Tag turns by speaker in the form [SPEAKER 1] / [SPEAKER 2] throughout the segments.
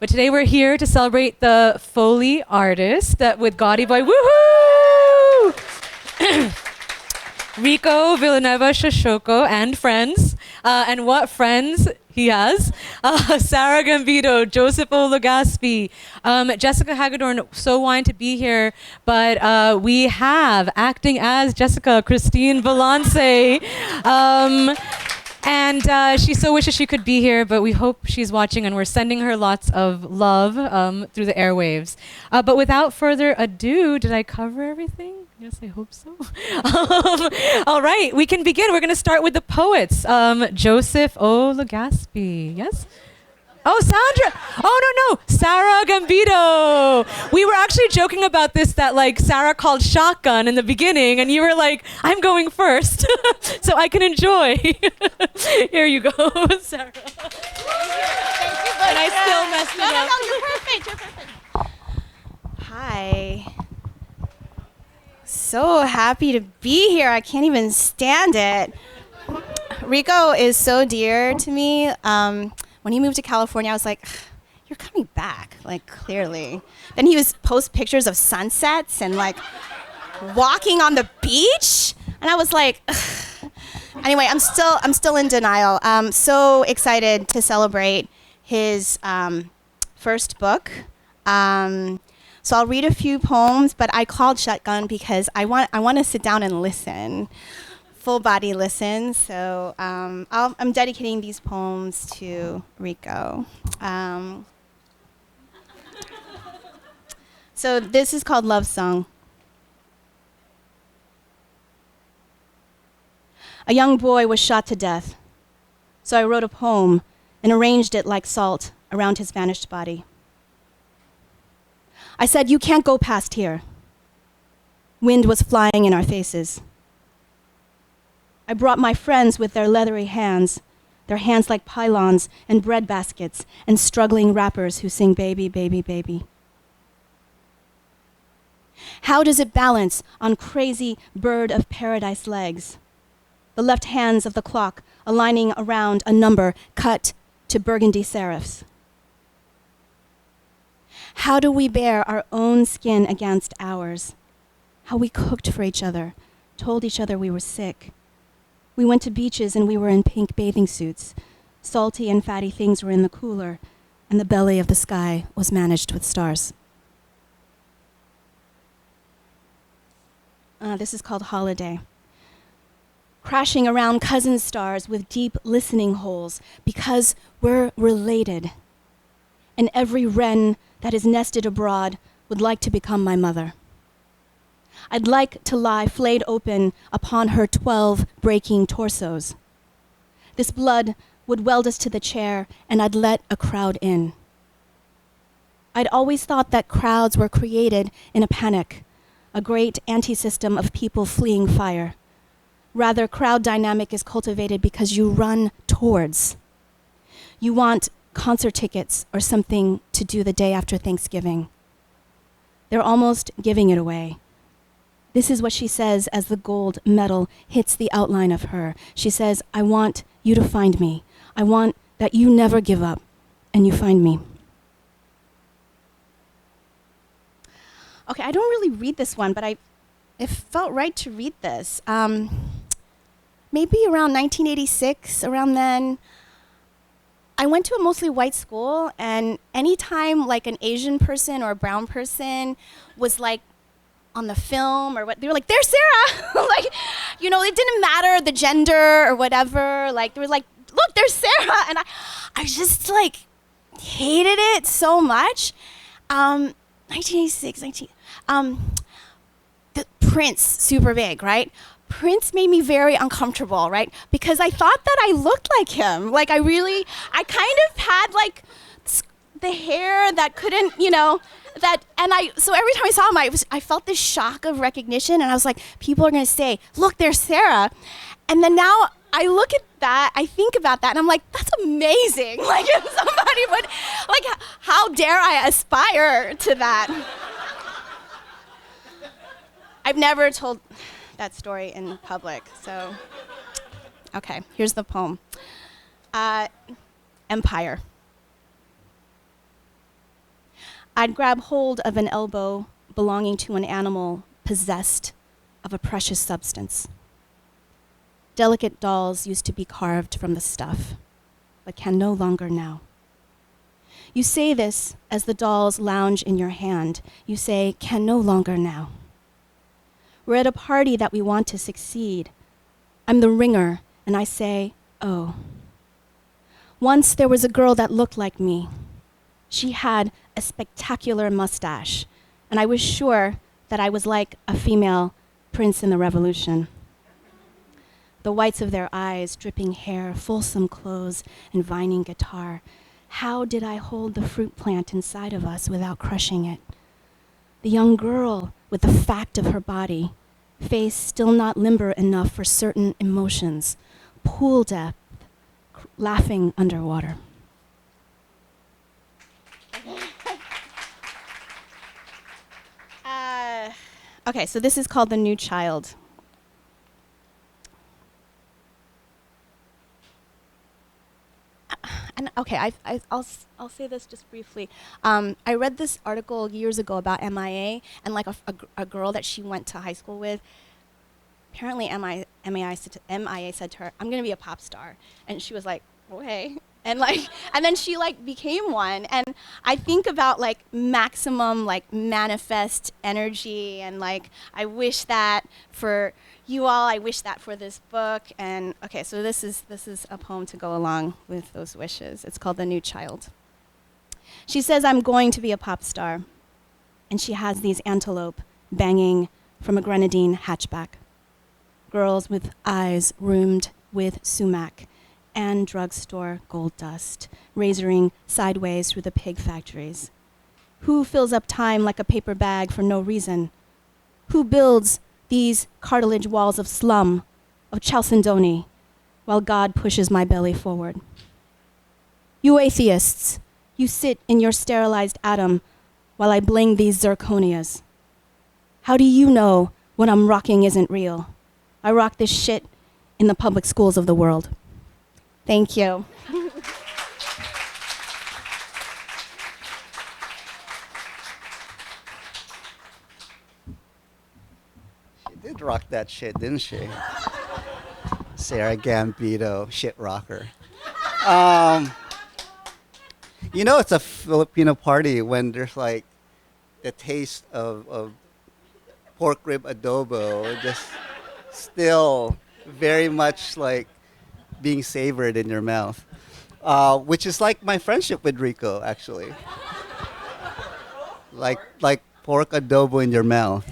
[SPEAKER 1] But today we're here to celebrate the Foley artist that with Gaudy Boy, woohoo! Ricco Villanueva Siasoco and friends. And what friends he has. Sarah Gambito, Joseph Legaspi, Jessica Hagedorn, so wanting to be here, but we have acting as Jessica, Christine Valance. And she so wishes she could be here, but we hope she's watching, and we're sending her lots of love through the airwaves. But without further ado, did I cover everything? Yes, I hope so. All right, we can begin. We're going to start with the poets. Joseph Legaspi, yes? Oh, Sandra. Oh, no. Sarah Gambito. We were actually joking about this, that like Sarah called shotgun in the beginning, and you were like, I'm going first, so I can enjoy. Here you go, Sarah.
[SPEAKER 2] Thank you,
[SPEAKER 1] and I still messed it up.
[SPEAKER 2] No, you're perfect. Hi. So happy to be here. I can't even stand it. Ricco is so dear to me. When he moved to California, I was like, you're coming back, like, clearly. Then he was post pictures of sunsets and, like, walking on the beach. And I was like, ugh. Anyway, I'm still in denial. So excited to celebrate his first book. So I'll read a few poems, but I called shotgun because I want to sit down and listen. Full body listen, so I'm dedicating these poems to Ricco. So this is called Love Song. A young boy was shot to death, so I wrote a poem and arranged it like salt around his vanished body. I said, you can't go past here. Wind was flying in our faces. I brought my friends with their leathery hands, their hands like pylons and bread baskets and struggling rappers who sing baby, baby, baby. How does it balance on crazy bird of paradise legs? The left hands of the clock aligning around a number cut to burgundy serifs. How do we bear our own skin against ours? How we cooked for each other, told each other we were sick. We went to beaches and we were in pink bathing suits. Salty and fatty things were in the cooler, and the belly of the sky was managed with stars. This is called Holiday. Crashing around cousin stars with deep listening holes because we're related. And every wren that is nested abroad would like to become my mother. I'd like to lie flayed open upon her 12 breaking torsos. This blood would weld us to the chair, and I'd let a crowd in. I'd always thought that crowds were created in a panic, a great anti-system of people fleeing fire. Rather, crowd dynamic is cultivated because you run towards. You want concert tickets or something to do the day after Thanksgiving. They're almost giving it away. This is what she says as the gold medal hits the outline of her. She says, I want you to find me. I want that you never give up and you find me. Okay, I don't really read this one, but it felt right to read this. Maybe around 1986, around then, I went to a mostly white school, and anytime like an Asian person or a brown person was like on the film or what, they were like, there's Sarah! Like, you know, it didn't matter the gender or whatever. Like, they were like, look, there's Sarah! And I just like hated it so much. 1986, the Prince, super big, right? Prince made me very uncomfortable, right? Because I thought that I looked like him. Like, I kind of had like the hair that couldn't, you know, so every time I saw him, I felt this shock of recognition, and I was like, people are gonna say, look, there's Sarah. And then now I look at that, I think about that, and I'm like, that's amazing. Like, if somebody would, like, how dare I aspire to that? I've never told that story in public, so. Okay, here's the poem. Empire. I'd grab hold of an elbow belonging to an animal possessed of a precious substance. Delicate dolls used to be carved from the stuff, but can no longer now. You say this as the dolls lounge in your hand. You say, can no longer now. We're at a party that we want to succeed. I'm the ringer, and I say, oh. Once there was a girl that looked like me. She had a spectacular mustache, and I was sure that I was like a female prince in the Revolution. The whites of their eyes, dripping hair, fulsome clothes, and vining guitar. How did I hold the fruit plant inside of us without crushing it? The young girl with the fact of her body, face still not limber enough for certain emotions, pool depth, laughing underwater. Okay, so this is called The New Child. And okay, I'll say this just briefly. I read this article years ago about MIA and like a girl that she went to high school with. Apparently MIA said to her, "I'm gonna be a pop star," and she was like, "Okay." And then she became one. And I think about maximum manifest energy, and I wish that for you all. I wish that for this book. And okay, so this is a poem to go along with those wishes. It's called The New Child. She says, "I'm going to be a pop star," and she has these antelope banging from a grenadine hatchback. Girls with eyes roomed with sumac and drugstore gold dust, razoring sideways through the pig factories. Who fills up time like a paper bag for no reason? Who builds these cartilage walls of slum, of chalcedony, while God pushes my belly forward? You atheists, you sit in your sterilized atom while I bling these zirconias. How do you know what I'm rocking isn't real? I rock this shit in the public schools of the world. Thank you.
[SPEAKER 3] She did rock that shit, didn't she? Sarah Gambito, shit rocker. It's a Filipino party when there's the taste of pork rib adobo, just still very much being savored in your mouth, which is like my friendship with Ricco, actually. like pork adobo in your mouth.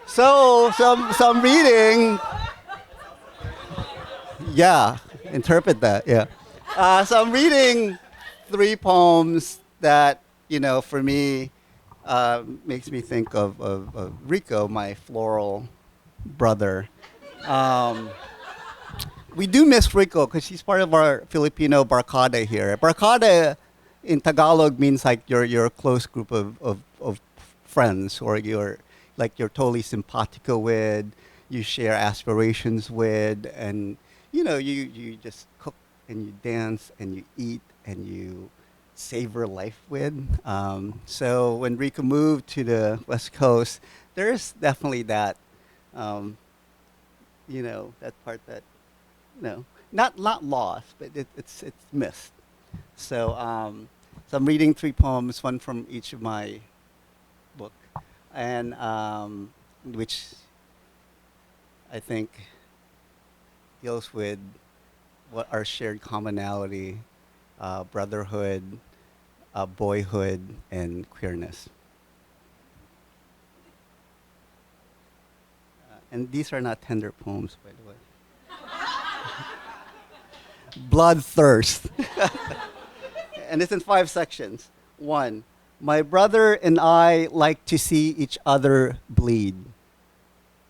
[SPEAKER 3] So I'm reading. Yeah, interpret that. Yeah. So I'm reading 3 poems that for me makes me think of Ricco, my floral brother. We do miss Ricco because she's part of our Filipino barkada here. Barkada in Tagalog means your close group of friends, or you're totally simpatico with, you share aspirations with, and you just cook and you dance and you eat and you savor life with. So when Ricco moved to the West Coast, there's definitely that. That part that, not lost, but it's missed. So I'm reading 3 poems, one from each of my book, and which I think deals with what our shared commonality, brotherhood, boyhood, and queerness. And these are not tender poems, by the way. Bloodthirst. And it's in 5 sections. 1, my brother and I like to see each other bleed.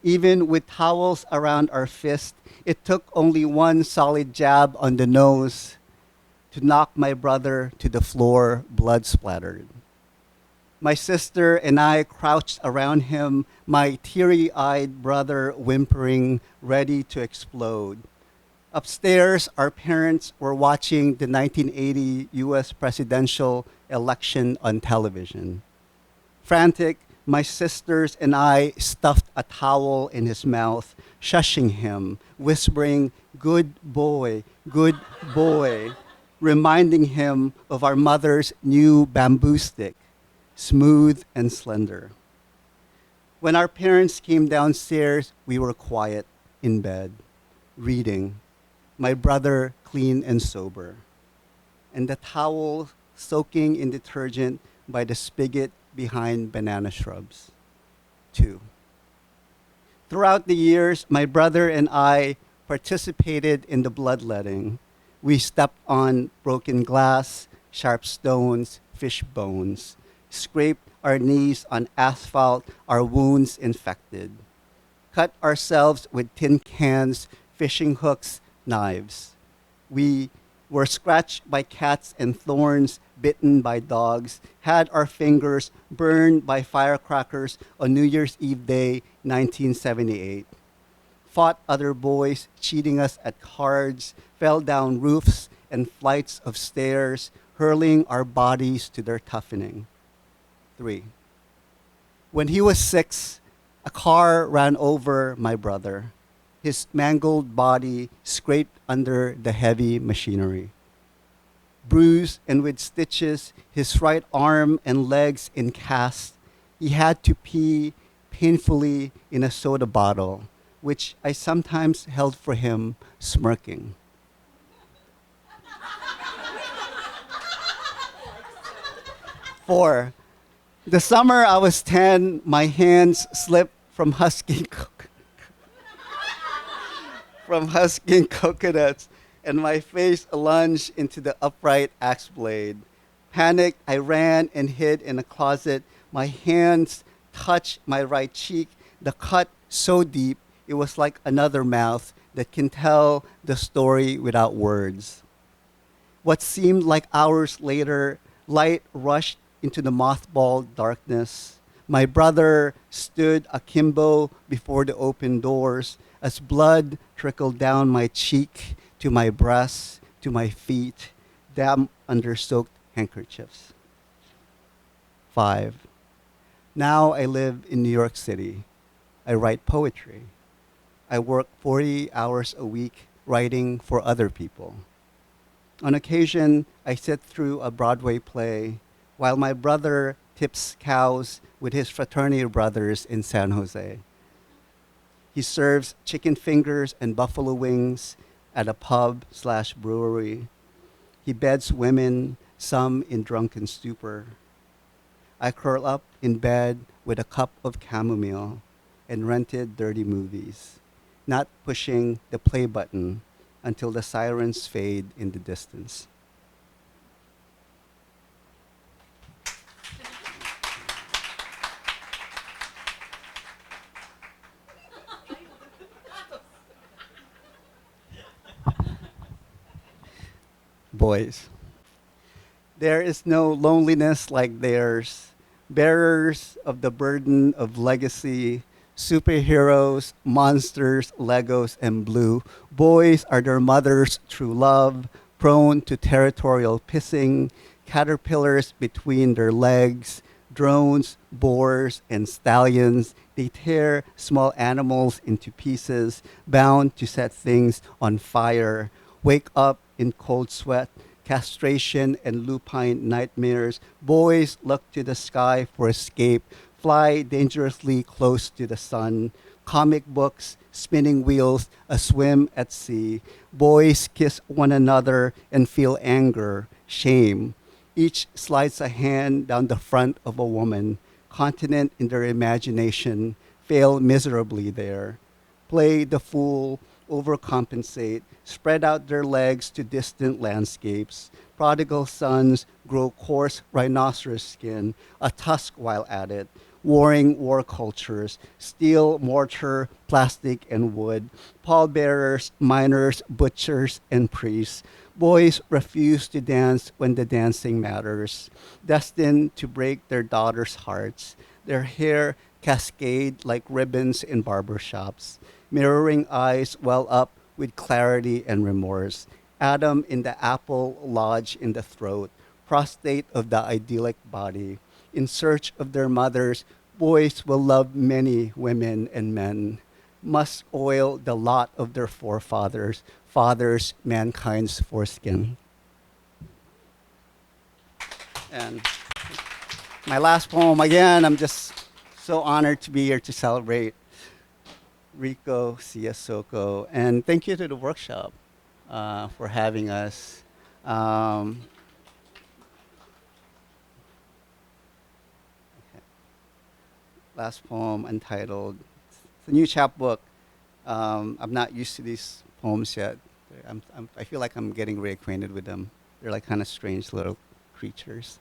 [SPEAKER 3] Even with towels around our fist, it took only one solid jab on the nose to knock my brother to the floor, blood splattered. My sister and I crouched around him, my teary-eyed brother whimpering, ready to explode. Upstairs, our parents were watching the 1980 US presidential election on television. Frantic, my sisters and I stuffed a towel in his mouth, shushing him, whispering, good boy, reminding him of our mother's new bamboo stick, smooth and slender. When our parents came downstairs, we were quiet in bed, reading. My brother clean and sober, and the towel soaking in detergent by the spigot behind banana shrubs. 2. Throughout the years, my brother and I participated in the bloodletting. We stepped on broken glass, sharp stones, fish bones, scraped our knees on asphalt, our wounds infected, cut ourselves with tin cans, fishing hooks, knives. We were scratched by cats and thorns, bitten by dogs, had our fingers burned by firecrackers on New Year's Eve Day, 1978. Fought other boys, cheating us at cards, fell down roofs and flights of stairs, hurling our bodies to their toughening. 3. When he was 6, a car ran over my brother, his mangled body scraped under the heavy machinery. Bruised and with stitches, his right arm and legs in cast, he had to pee painfully in a soda bottle, which I sometimes held for him, smirking. 4. The summer I was 10, my hands slipped from husking coconuts, and my face lunged into the upright axe blade. Panicked, I ran and hid in a closet. My hands touched my right cheek, the cut so deep it was like another mouth that can tell the story without words. What seemed like hours later, light rushed into the mothballed darkness. My brother stood akimbo before the open doors as blood trickled down my cheek to my breast, to my feet, damp under soaked handkerchiefs. 5. Now I live in New York City. I write poetry. I work 40 hours a week writing for other people. On occasion, I sit through a Broadway play while my brother tips cows with his fraternity brothers in San Jose. He serves chicken fingers and buffalo wings at a pub/brewery. He beds women, some in drunken stupor. I curl up in bed with a cup of chamomile and rented dirty movies, not pushing the play button until the sirens fade in the distance. Boys. There is no loneliness like theirs, bearers of the burden of legacy, superheroes, monsters, Legos, and blue. Boys are their mother's true love, prone to territorial pissing, caterpillars between their legs, drones, boars, and stallions. They tear small animals into pieces, bound to set things on fire. Wake up in cold sweat, castration, and lupine nightmares. Boys look to the sky for escape, fly dangerously close to the sun. Comic books, spinning wheels, a swim at sea. Boys kiss one another and feel anger, shame. Each slides a hand down the front of a woman, continent in their imagination, fail miserably there. Play the fool, overcompensate, spread out their legs to distant landscapes. Prodigal sons grow coarse rhinoceros skin, a tusk while at it. Warring war cultures, steel, mortar, plastic, and wood. Pallbearers, miners, butchers, and priests. Boys refuse to dance when the dancing matters, destined to break their daughters' hearts. Their hair cascade like ribbons in barbershops. Mirroring eyes well up with clarity and remorse. Adam in the apple lodge in the throat, prostate of the idyllic body. In search of their mothers, boys will love many women and men, must oil the lot of their forefathers, fathers, mankind's foreskin. And my last poem, again, I'm just so honored to be here to celebrate Ricco Siasoco. And thank you to the workshop for having us. Okay. Last poem, Untitled. It's a new chapbook. I'm not used to these poems yet. I feel like I'm getting reacquainted with them. They're like kind of strange little creatures.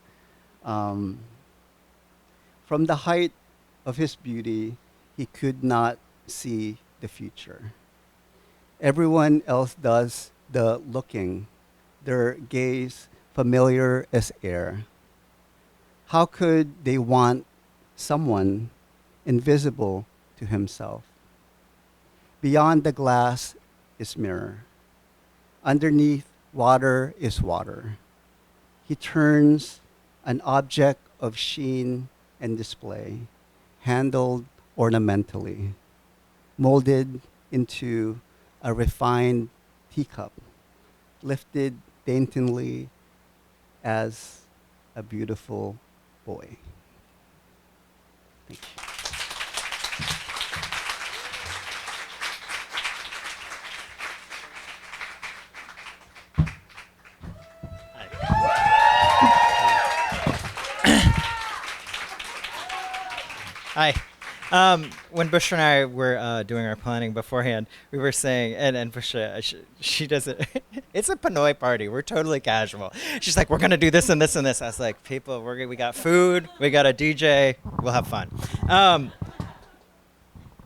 [SPEAKER 3] From the height of his beauty, he could not see the future. Everyone else does the looking, their gaze familiar as air. How could they want someone invisible to himself? Beyond the glass is mirror. Underneath water is water. He turns an object of sheen and display, handled ornamentally, molded into a refined teacup, lifted daintily as a beautiful boy. Thank you.
[SPEAKER 4] Hi. When Bush and I were doing our planning beforehand, we were saying, and Bush, she does it. It's a PINOY party. We're totally casual. She's like, we're gonna do this and this and this. I was like, people, we got food, we got a DJ, we'll have fun.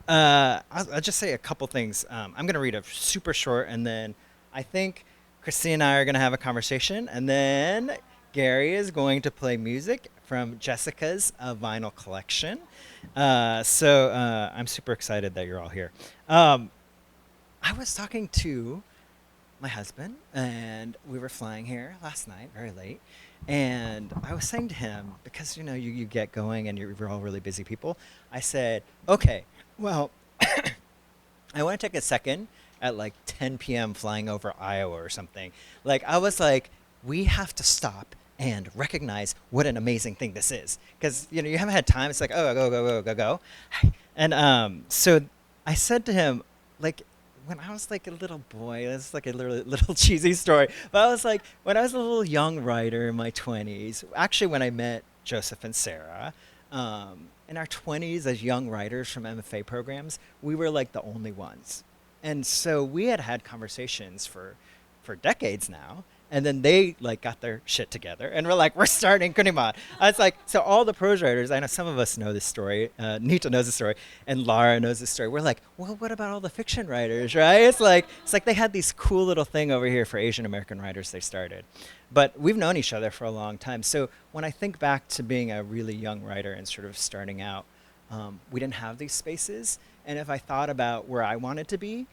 [SPEAKER 4] I'll just say a couple things. I'm gonna read a super short, and then I think Christine and I are gonna have a conversation, and then Gary is going to play music from Jessica's vinyl collection. So I'm super excited that you're all here. I was talking to my husband, and we were flying here last night, very late. And I was saying to him, because you get going and we're all really busy people, I said, okay, well, I want to take a second at like 10 p.m. flying over Iowa or something. Like, I was like, we have to stop and recognize what an amazing thing this is. Because, you haven't had time. It's like, oh, go. And so I said to him, like, when I was like a little boy, this is like a little cheesy story, but I was like, when I was a little young writer in my 20s, actually when I met Joseph and Sarah, in our 20s as young writers from MFA programs, we were like the only ones. And so we had conversations for decades now. And then they like got their shit together and we're like, we're starting Kunimon. I was like, so all the prose writers, I know some of us know this story, Nita knows the story, and Lara knows the story. We're like, well, what about all the fiction writers, right? It's like they had these cool little thing over here for Asian American writers they started. But we've known each other for a long time. So when I think back to being a really young writer and sort of starting out, we didn't have these spaces. And if I thought about where I wanted to be,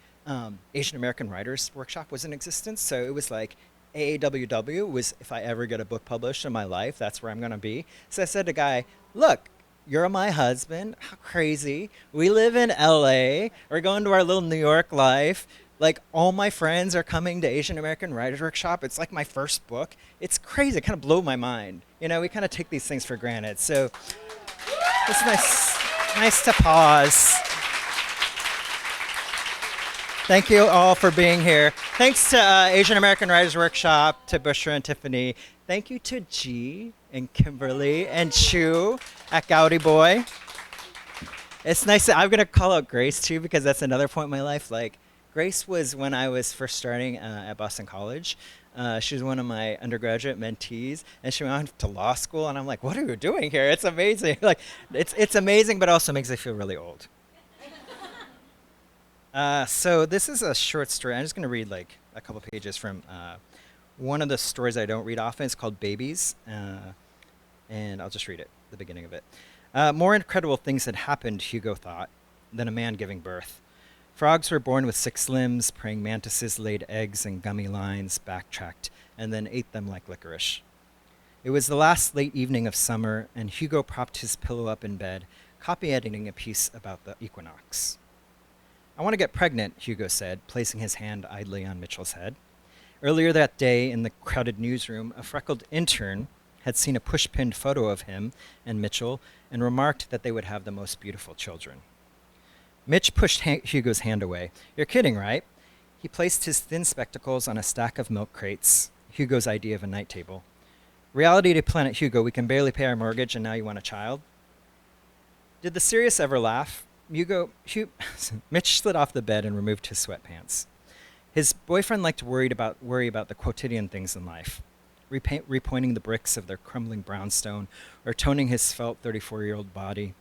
[SPEAKER 4] Asian American Writers Workshop was in existence. So it was like, AAWW was, if I ever get a book published in my life, that's where I'm going to be. So I said to Guy, look, you're my husband. How crazy. We live in LA. We're going to our little New York life. Like, all my friends are coming to Asian American Writers Workshop. It's like my first book. It's crazy. It kind of blew my mind. We kind of take these things for granted. So it's nice to pause. Thank you all for being here. Thanks to Asian American Writers Workshop, to Bushra and Tiffany. Thank you to G and Kimberly and Chu at Gowdy Boy. It's nice I'm going to call out Grace too, because that's another point in my life. Like, Grace was when I was first starting at Boston College. She was one of my undergraduate mentees, and she went on to law school. And I'm like, what are you doing here? It's amazing. Like, it's amazing, but also makes me feel really old. So this is a short story. I'm just going to read like a couple pages from one of the stories I don't read often. It's called Babies, and I'll just read it, the beginning of it. More incredible things had happened, Hugo thought, than a man giving birth. Frogs were born with 6 limbs, praying mantises laid eggs in gummy lines, backtracked, and then ate them like licorice. It was the last late evening of summer, and Hugo propped his pillow up in bed, copy editing a piece about the equinox. I want to get pregnant, Hugo said, placing his hand idly on Mitchell's head. Earlier that day, in the crowded newsroom, a freckled intern had seen a push-pinned photo of him and Mitchell and remarked that they would have the most beautiful children. Mitch pushed Hugo's hand away. You're kidding, right? He placed his thin spectacles on a stack of milk crates, Hugo's idea of a night table. Reality to Planet Hugo, we can barely pay our mortgage and now you want a child? Did the serious ever laugh? Mitch slid off the bed and removed his sweatpants. His boyfriend liked to worry about the quotidian things in life, repointing the bricks of their crumbling brownstone or toning his svelte 34-year-old body.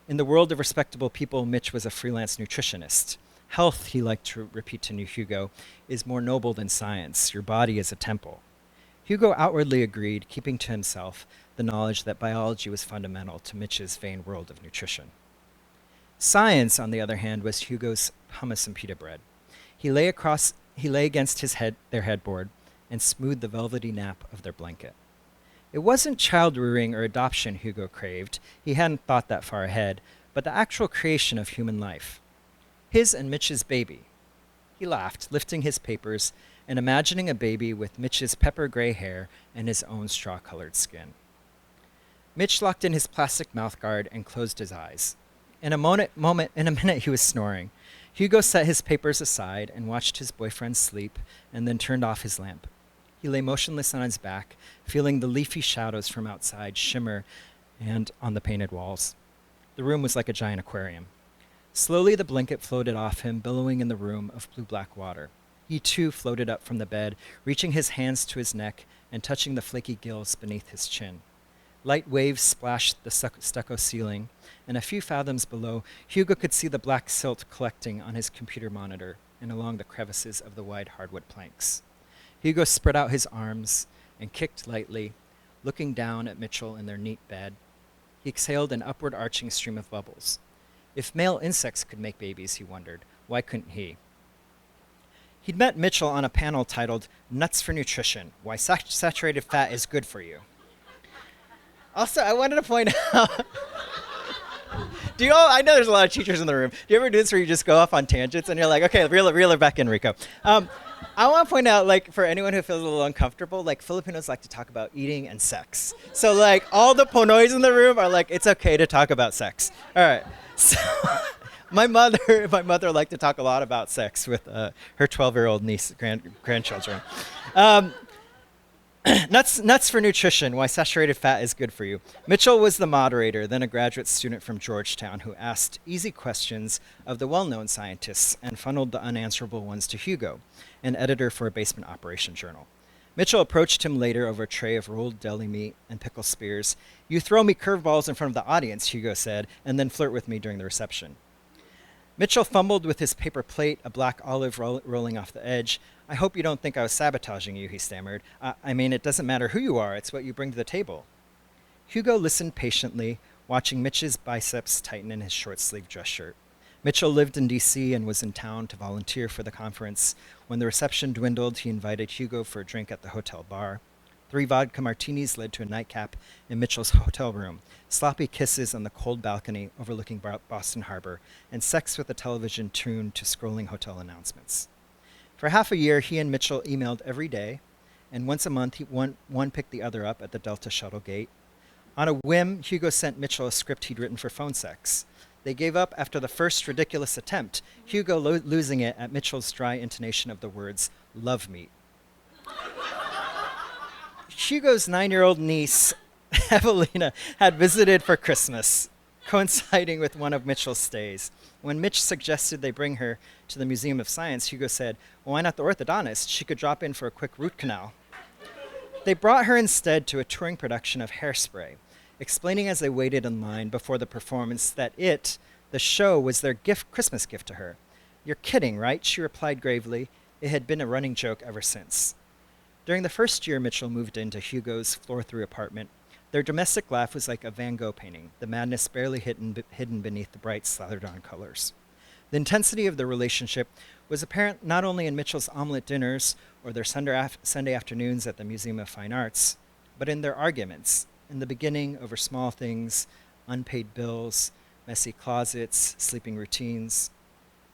[SPEAKER 4] In the world of respectable people, Mitch was a freelance nutritionist. Health, he liked to repeat to new Hugo, is more noble than science. Your body is a temple. Hugo outwardly agreed, keeping to himself the knowledge that biology was fundamental to Mitch's vain world of nutrition. Science, on the other hand, was Hugo's hummus and pita bread. He lay against their headboard and smoothed the velvety nap of their blanket. It wasn't child rearing or adoption Hugo craved. He hadn't thought that far ahead, but the actual creation of human life. His and Mitch's baby. He laughed, lifting his papers and imagining a baby with Mitch's pepper gray hair and his own straw-colored skin. Mitch locked in his plastic mouthguard and closed his eyes. In a minute, he was snoring. Hugo set his papers aside and watched his boyfriend sleep and then turned off his lamp. He lay motionless on his back, feeling the leafy shadows from outside shimmer and on the painted walls. The room was like a giant aquarium. Slowly, the blanket floated off him, billowing in the room of blue-black water. He, too, floated up from the bed, reaching his hands to his neck and touching the flaky gills beneath his chin. Light waves splashed the stucco ceiling, and a few fathoms below, Hugo could see the black silt collecting on his computer monitor and along the crevices of the wide hardwood planks. Hugo spread out his arms and kicked lightly, looking down at Mitchell in their neat bed. He exhaled an upward arching stream of bubbles. If male insects could make babies, he wondered, why couldn't he? He'd met Mitchell on a panel titled Nuts for Nutrition, Why Saturated Fat is Good for You. Also, I wanted to point out, I know there's a lot of teachers in the room. Do you ever do this where you just go off on tangents and you're like, okay, reel it back in, Ricco. I want to point out, for anyone who feels a little uncomfortable, Filipinos like to talk about eating and sex. So, all the PINOYs in the room are like, it's okay to talk about sex. All right. So, my mother liked to talk a lot about sex with her 12-year-old niece, grandchildren. Nuts for Nutrition, Why Saturated Fat is Good for You. Mitchell was the moderator, then a graduate student from Georgetown who asked easy questions of the well-known scientists and funneled the unanswerable ones to Hugo, an editor for a basement operation journal. Mitchell approached him later over a tray of rolled deli meat and pickle spears. You throw me curveballs in front of the audience, Hugo said, and then flirt with me during the reception. Mitchell fumbled with his paper plate, a black olive rolling off the edge. I hope you don't think I was sabotaging you, he stammered. It doesn't matter who you are, it's what you bring to the table. Hugo listened patiently, watching Mitch's biceps tighten in his short-sleeved dress shirt. Mitchell lived in D.C. and was in town to volunteer for the conference. When the reception dwindled, he invited Hugo for a drink at the hotel bar. 3 vodka martinis led to a nightcap in Mitchell's hotel room, sloppy kisses on the cold balcony overlooking Boston Harbor, and sex with the television tuned to scrolling hotel announcements. For half a year, he and Mitchell emailed every day, and once a month, one picked the other up at the Delta shuttle gate. On a whim, Hugo sent Mitchell a script he'd written for phone sex. They gave up after the first ridiculous attempt, Hugo losing it at Mitchell's dry intonation of the words, love meat. Hugo's 9-year-old niece, Evelina, had visited for Christmas, coinciding with one of Mitchell's stays. When Mitch suggested they bring her to the Museum of Science, Hugo said, well, why not the orthodontist? She could drop in for a quick root canal. They brought her instead to a touring production of Hairspray, explaining as they waited in line before the performance that the show, was their Christmas gift to her. You're kidding, right? She replied gravely. It had been a running joke ever since. During the first year Mitchell moved into Hugo's floor-through apartment, their domestic laugh was like a Van Gogh painting, the madness barely hidden beneath the bright slathered-on colors. The intensity of the relationship was apparent not only in Mitchell's omelet dinners or their Sunday afternoons at the Museum of Fine Arts, but in their arguments, in the beginning over small things, unpaid bills, messy closets, sleeping routines.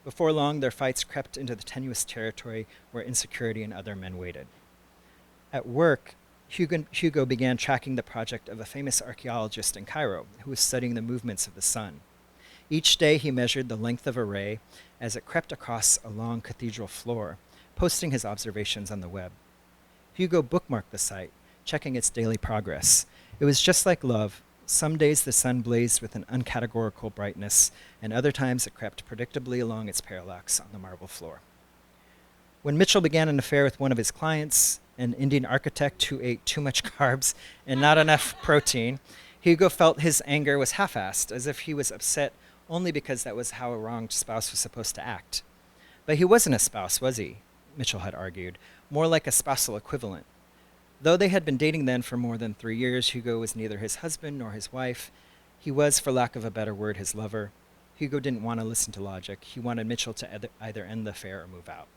[SPEAKER 4] Before long, their fights crept into the tenuous territory where insecurity and other men waited. At work, Hugo began tracking the project of a famous archaeologist in Cairo who was studying the movements of the sun. Each day he measured the length of a ray as it crept across a long cathedral floor, posting his observations on the web. Hugo bookmarked the site, checking its daily progress. It was just like love. Some days the sun blazed with an uncategorical brightness, and other times it crept predictably along its parallax on the marble floor. When Mitchell began an affair with one of his clients, an Indian architect who ate too much carbs and not enough protein, Hugo felt his anger was half-assed, as if he was upset only because that was how a wronged spouse was supposed to act. But he wasn't a spouse, was he? Mitchell had argued, more like a spousal equivalent. Though they had been dating then for more than 3 years, Hugo was neither his husband nor his wife. He was, for lack of a better word, his lover. Hugo didn't want to listen to logic. He wanted Mitchell to either end the affair or move out.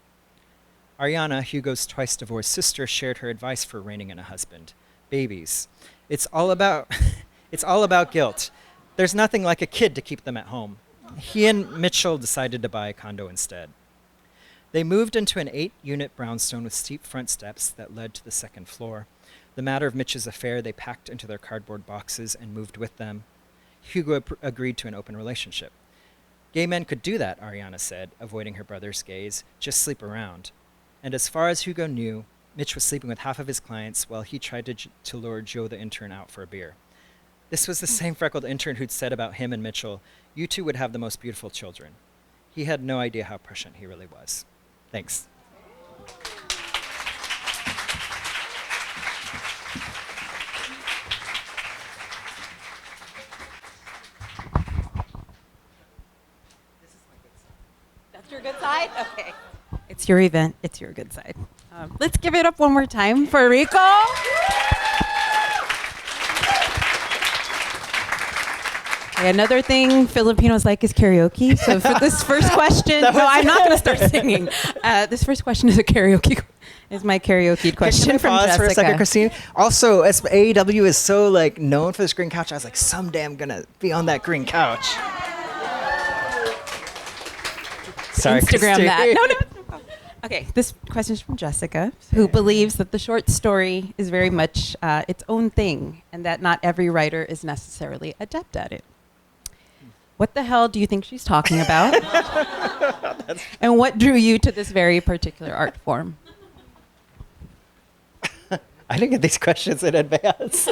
[SPEAKER 4] Ariana, Hugo's twice-divorced sister, shared her advice for reining in a husband. Babies. It's all about guilt. There's nothing like a kid to keep them at home. He and Mitchell decided to buy a condo instead. They moved into an 8-unit brownstone with steep front steps that led to the second floor. The matter of Mitch's affair they packed into their cardboard boxes and moved with them. Hugo agreed to an open relationship. Gay men could do that, Ariana said, avoiding her brother's gaze, just sleep around. And as far as Hugo knew, Mitch was sleeping with half of his clients while he tried to lure Joe the intern out for a beer. This was the same freckled intern who'd said about him and Mitchell, "You two would have the most beautiful children." He had no idea how prescient he really was. Thanks.
[SPEAKER 5] That's your good side? Okay. It's your event. It's your good side. Let's give it up one more time for Ricco. Okay, another thing Filipinos like is karaoke. So for this first question, no, I'm not going to start singing. This first question is my karaoke question
[SPEAKER 4] Can I
[SPEAKER 5] from
[SPEAKER 4] pause
[SPEAKER 5] Jessica.
[SPEAKER 4] for a second, Christine? Also, as AAW is so known for this green couch, I was like, someday I'm gonna be on that green couch. Sorry,
[SPEAKER 5] Instagram
[SPEAKER 4] Christine.
[SPEAKER 5] that. No. Okay, this question is from Jessica, who believes that the short story is very much its own thing, and that not every writer is necessarily adept at it. What the hell do you think she's talking about? And what drew you to this very particular art form?
[SPEAKER 4] I didn't get these questions in advance.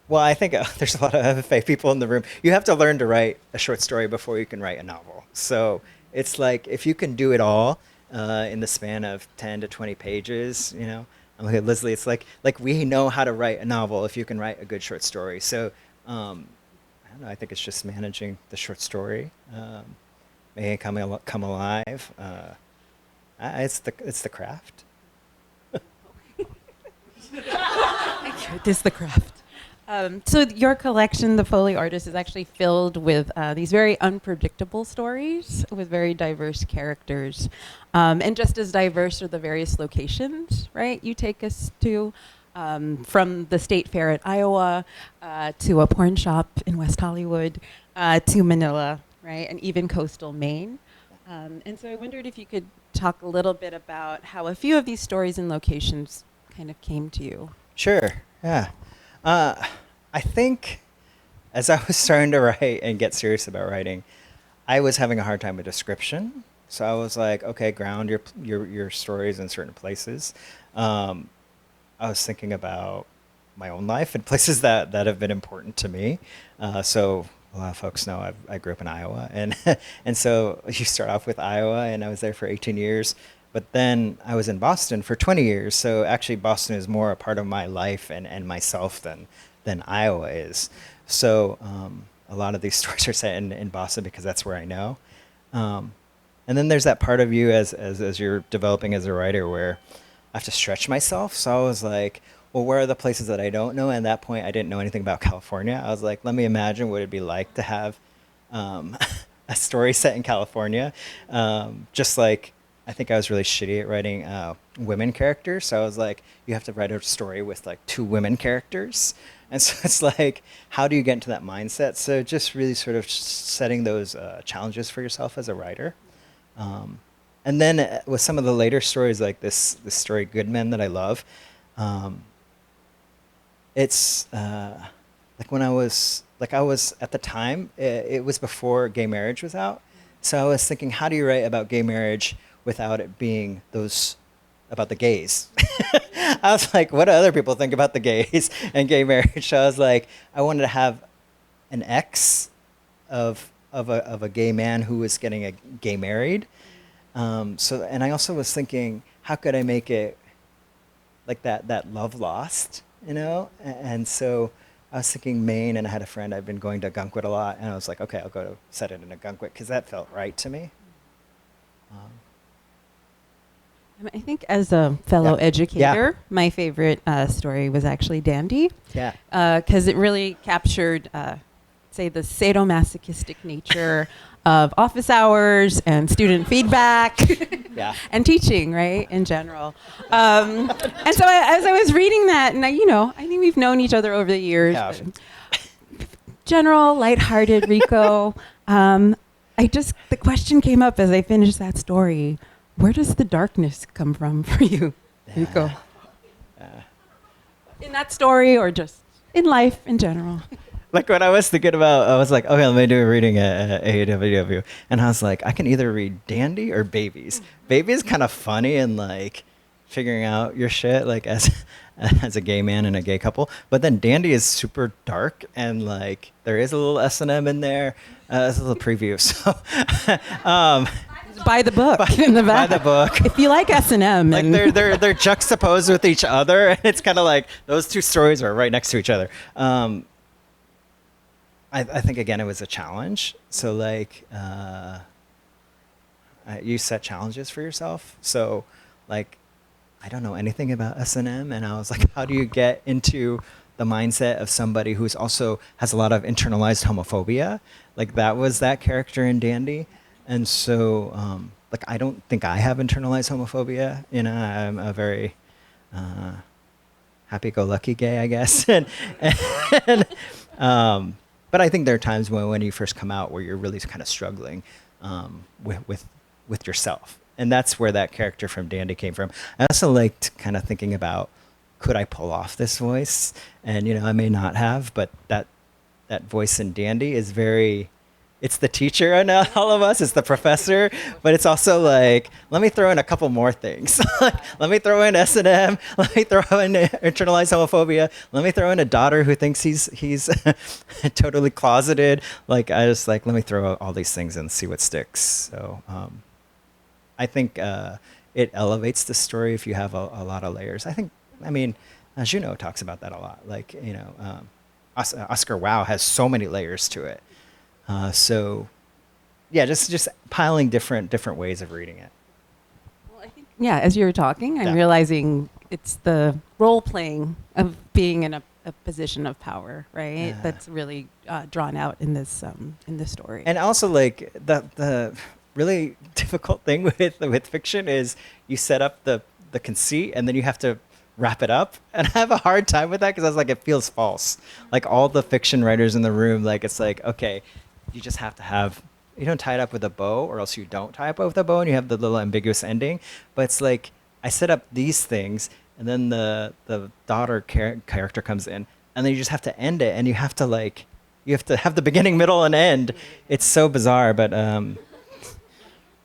[SPEAKER 4] Well, I think there's a lot of FFA people in the room. You have to learn to write a short story before you can write a novel. So it's like if you can do it all in the span of 10 to 20 pages, I'm like, Leslie, it's like we know how to write a novel if you can write a good short story. So I don't know. I think it's just managing the short story, making it come alive. It's the craft.
[SPEAKER 5] It is the craft. So your collection, The Foley Artist, is actually filled with these very unpredictable stories with very diverse characters. And just as diverse are the various locations, right? You take us to, from the State Fair at Iowa, to a porn shop in West Hollywood, to Manila, right? And even coastal Maine. And so I wondered if you could talk a little bit about how a few of these stories and locations kind of came to you.
[SPEAKER 4] Sure, yeah. I think as I was starting to write and get serious about writing, I was having a hard time with description. So I was like, okay, ground your stories in certain places. I was thinking about my own life and places that have been important to me. So a lot of folks know I grew up in Iowa, and so you start off with Iowa, and I was there for 18 years. But then I was in Boston for 20 years. So actually Boston is more a part of my life and myself than Iowa is. So a lot of these stories are set in Boston because that's where I know. And then there's that part of you as you're developing as a writer where I have to stretch myself. So I was like, well, where are the places that I don't know? And at that point, I didn't know anything about California. I was like, let me imagine what it'd be like to have a story set in California. Just like, I think I was really shitty at writing women characters. So I was like, you have to write a story with like 2 women characters. And so it's like, how do you get into that mindset? So just really sort of setting those challenges for yourself as a writer. And then with some of the later stories, like this story, Good Men, that I love, it's like when I was at the time, it was before gay marriage was out. So I was thinking, how do you write about gay marriage without it being about the gays? I was like, what do other people think about the gays and gay marriage? So I was like, I wanted to have an ex of a gay man who was getting a gay married. And I also was thinking, how could I make it like that love lost, you know? And so I was thinking Maine, and I had a friend, I'd been going to Gunkwit a lot, and I was like, okay, I'll go to set it in a Gunkwit, because that felt right to me.
[SPEAKER 5] I think as a fellow
[SPEAKER 4] Yeah.
[SPEAKER 5] educator, my favorite story was actually Dandy.
[SPEAKER 4] Yeah.
[SPEAKER 5] Because it really captured, say, the sadomasochistic nature of office hours and student feedback
[SPEAKER 4] Yeah.
[SPEAKER 5] and teaching, right, in general. And so as I was reading that, and I think we've known each other over the years.
[SPEAKER 4] Yeah.
[SPEAKER 5] General, lighthearted Ricco. The question came up as I finished that story. Where does the darkness come from for you, Ricco? In that story, or just in life in general?
[SPEAKER 4] Like when I was thinking about, I was like, okay, let me do a reading at AAWW. And I was like, I can either read Dandy or Babies. Baby is kind of funny and like figuring out your shit, like as a gay man and a gay couple. But then Dandy is super dark, and like there is a little S&M in there. That's a little preview. So
[SPEAKER 5] Buy the book in the back.
[SPEAKER 4] Buy the book.
[SPEAKER 5] If you like S&M.
[SPEAKER 4] Like they're juxtaposed with each other, and it's kind of like those 2 stories are right next to each other. I think, again, it was a challenge. So, like, you set challenges for yourself. So, like, I don't know anything about S&M, and I was like, how do you get into the mindset of somebody who's also has a lot of internalized homophobia? Like, that was that character in Dandy. And so, like, I don't think I have internalized homophobia. You know, I'm a very happy-go-lucky gay, I guess. But I think there are times when you first come out where you're really kind of struggling with yourself. And that's where that character from Dandy came from. I also liked kind of thinking about, could I pull off this voice? And, you know, I may not have, but that voice in Dandy is very... It's the teacher in all of us. It's the professor, but it's also like, let me throw in a couple more things. Let me throw in S&M. Let me throw in internalized homophobia. Let me throw in a daughter who thinks he's totally closeted. Like, I just like, let me throw all these things and see what sticks. So I think it elevates the story if you have a lot of layers. I mean, Juno talks about that a lot. Like, you know, Oscar Wilde has so many layers to it. So, yeah, just piling different ways of reading it.
[SPEAKER 5] Well, I think, yeah, as you were talking, I'm realizing it's the role playing of being in a position of power, right?
[SPEAKER 4] Yeah.
[SPEAKER 5] That's really drawn out in this story.
[SPEAKER 4] And also, like the really difficult thing with fiction is you set up the conceit and then you have to wrap it up, and I have a hard time with that because I was like, it feels false. Like all the fiction writers in the room, like it's like, okay, you just have to have, you don't tie it up with a bow, or else you don't tie it up with a bow and you have the little ambiguous ending. But it's like, I set up these things, and then the daughter character comes in, and then you just have to end it, and you have to have the beginning, middle, and end. It's so bizarre, but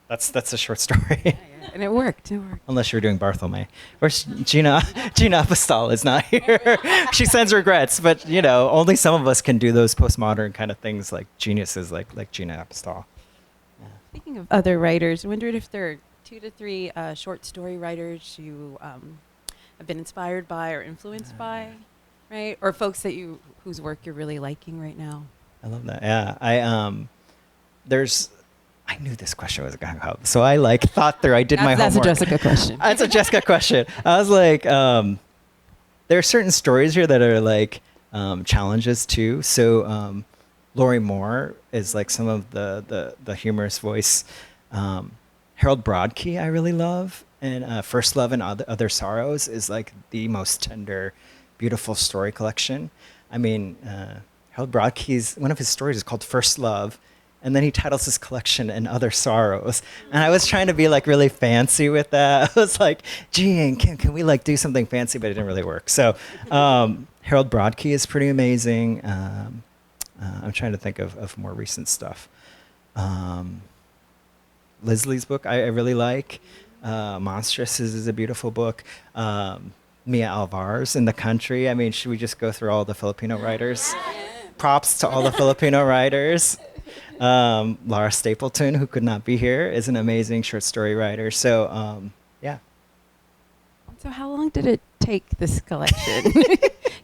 [SPEAKER 4] that's a short story.
[SPEAKER 5] And it worked.
[SPEAKER 4] Unless you're doing Bartholomew. Where's Gina Apostol is not here. She sends regrets, but you know, only some of us can do those postmodern kind of things, like geniuses like Gina Apostol. Yeah.
[SPEAKER 5] Speaking of other writers, I wondered if there are 2 to 3 short story writers you have been inspired by or influenced by, right? Or folks whose work you're really liking right now.
[SPEAKER 4] I love that. Yeah, I knew this question was going to come, so I thought through. I did my homework.
[SPEAKER 5] That's a Jessica question.
[SPEAKER 4] That's a Jessica question. I was like, there are certain stories here that are like challenges too. So Lori Moore is like some of the humorous voice. Harold Broadkey I really love, and First Love and Other Sorrows is like the most tender, beautiful story collection. I mean, Harold Broadkey's one of his stories is called First Love, and then he titles his collection and Other Sorrows. And I was trying to be like really fancy with that. I was like, gee, and can we like do something fancy? But it didn't really work. So Harold Broadkey is pretty amazing. I'm trying to think of more recent stuff. Leslie's book I really like. Monstrous is a beautiful book. Mia Alvarez in the country. I mean, should we just go through all the Filipino writers? Props to all the Filipino writers. Laura Stapleton, who could not be here, is an amazing short story writer. So, yeah.
[SPEAKER 5] So how long did it take, this collection?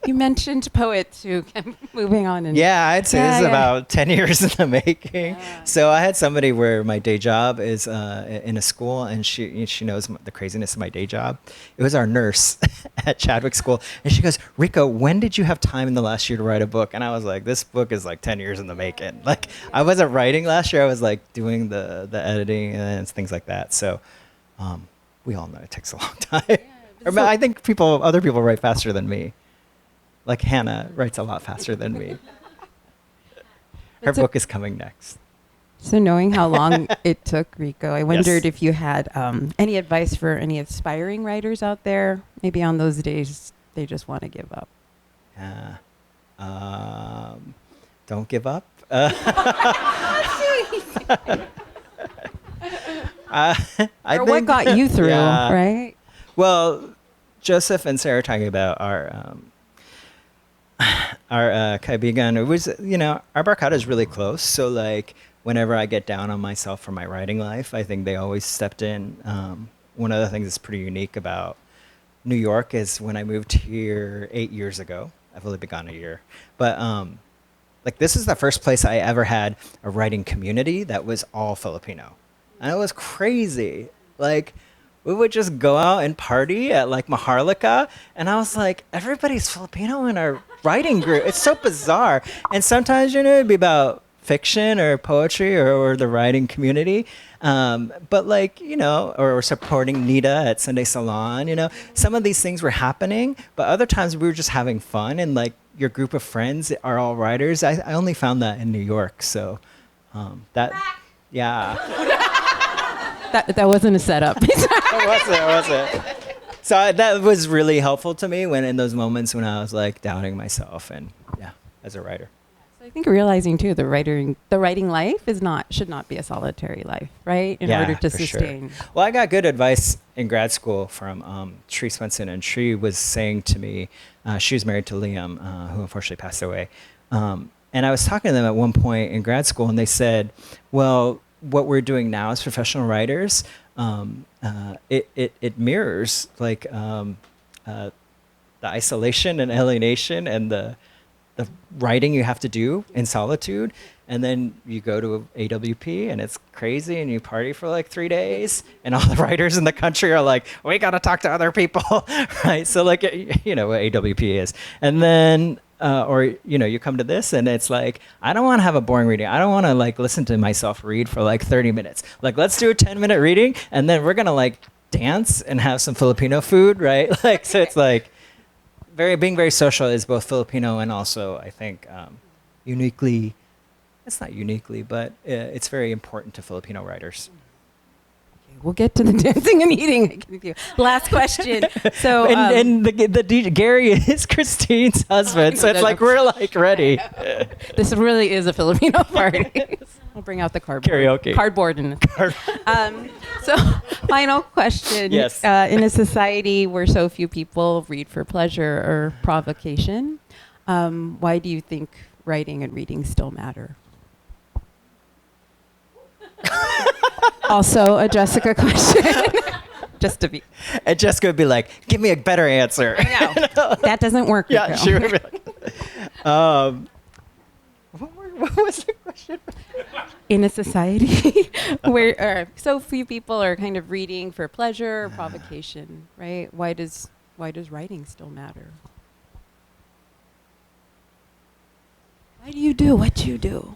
[SPEAKER 5] You mentioned poets who kept moving on. And
[SPEAKER 4] yeah, I'd say this is about 10 years in the making. Yeah. So I had somebody where my day job is in a school, and she knows the craziness of my day job. It was our nurse at Chadwick School, and she goes, Ricco, when did you have time in the last year to write a book? And I was like, this book is like 10 years in the making. Like, I wasn't writing last year. I was like doing the editing and things like that. So we all know it takes a long time. Yeah, I think other people write faster than me. Like Hannah writes a lot faster than me. Her book is coming next.
[SPEAKER 5] So knowing how long it took, Ricco, I wondered if you had any advice for any aspiring writers out there, maybe on those days they just want to give up.
[SPEAKER 4] Don't give up.
[SPEAKER 5] What got you through, right?
[SPEAKER 4] Well, Joseph and Sarah are talking about our kaibigan. It was, our barkada is really close. So like whenever I get down on myself for my writing life, I think they always stepped in. One of the things that's pretty unique about New York is when I moved here 8 years ago. I've only been gone a year, but like this is the first place I ever had a writing community that was all Filipino, and it was crazy. Like, we would just go out and party at like Maharlika, and I was like, everybody's Filipino in our writing group. It's so bizarre. And sometimes, it'd be about fiction or poetry or the writing community. But like, or supporting Nita at Sunday Salon, some of these things were happening, but other times we were just having fun, and like your group of friends are all writers. I only found that in New York. So yeah.
[SPEAKER 5] That wasn't a setup.
[SPEAKER 4] It wasn't. So that was really helpful to me in those moments when I was like doubting myself, and as a writer.
[SPEAKER 5] So I think realizing too, the writing life should not be a solitary life, right? In order to sustain.
[SPEAKER 4] Sure. Well, I got good advice in grad school from Tree Swenson, and Tree was saying to me, she was married to Liam, who unfortunately passed away. And I was talking to them at one point in grad school, and they said, well, what we're doing now as professional writers, it mirrors like the isolation and alienation and the writing you have to do in solitude, and then you go to AWP and it's crazy and you party for like 3 days, and all the writers in the country are like, we gotta talk to other people, right? So like, what AWP is, and then you come to this and it's like, I don't want to have a boring reading. I don't want to like listen to myself read for like 30 minutes. Like, let's do a 10-minute reading, and then we're going to like dance and have some Filipino food, right? Like, so it's like being very social is both Filipino and also, I think, uniquely, it's not uniquely, but it's very important to Filipino writers.
[SPEAKER 5] We'll get to the dancing and eating. Last question. So,
[SPEAKER 4] and the DJ, Gary is Christine's husband, so it's like we're like ready.
[SPEAKER 5] This really is a Filipino party. We'll bring out the cardboard and so, final question.
[SPEAKER 4] Yes.
[SPEAKER 5] In a society where so few people read for pleasure or provocation, why do you think writing and reading still matter? Also a Jessica question. Just to be.
[SPEAKER 4] And Jessica would be like, give me a better answer.
[SPEAKER 5] I know. That doesn't work.
[SPEAKER 4] Yeah, she would be like, what was the question?
[SPEAKER 5] In a society where so few people are kind of reading for pleasure or provocation, right? Why does writing still matter? Why do you do what you do?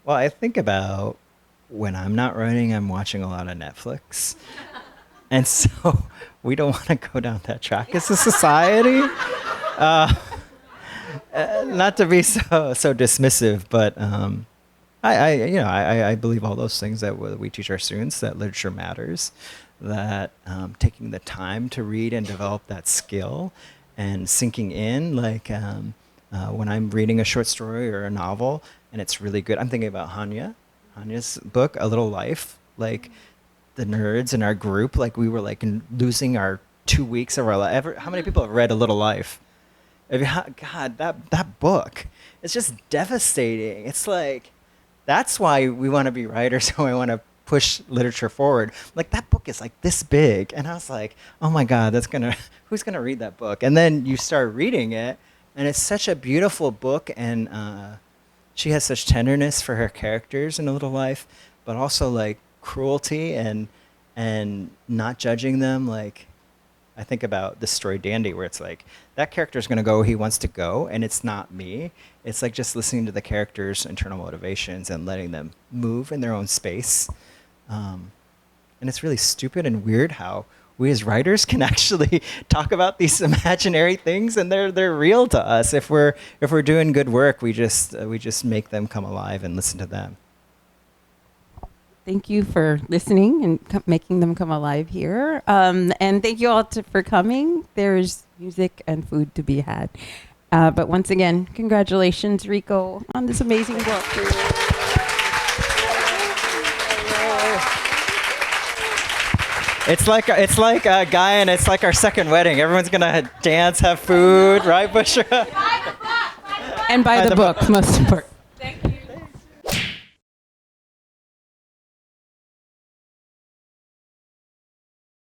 [SPEAKER 4] Well, I think about when I'm not writing, I'm watching a lot of Netflix. And so we don't want to go down that track as a society. Not to be so dismissive, but I believe all those things that we teach our students, that literature matters, that taking the time to read and develop that skill and sinking in, like when I'm reading a short story or a novel and it's really good. I'm thinking about Hanya's book, A Little Life. Like the nerds in our group, like we were like losing our 2 weeks of our life. How many people have read A Little Life? God, that book, it's just devastating. It's like, that's why we want to be writers and we want to push literature forward. Like that book is like this big. And I was like, oh my God, who's gonna read that book? And then you start reading it and it's such a beautiful book, and she has such tenderness for her characters in A Little Life, but also like cruelty and not judging them. Like, I think about the story Dandy, where it's like, that character's going to go where he wants to go, and it's not me. It's like just listening to the characters' internal motivations and letting them move in their own space. And it's really stupid and weird how we as writers can actually talk about these imaginary things, and they're real to us. If we're doing good work, we just make them come alive and listen to them.
[SPEAKER 5] Thank you for listening and making them come alive here. And thank you all for coming. There's music and food to be had. But once again, congratulations, Ricco, on this amazing book.
[SPEAKER 4] It's like a guy, and it's like our second wedding. Everyone's gonna dance, have food, right, Bushra?
[SPEAKER 5] And buy the book, most important.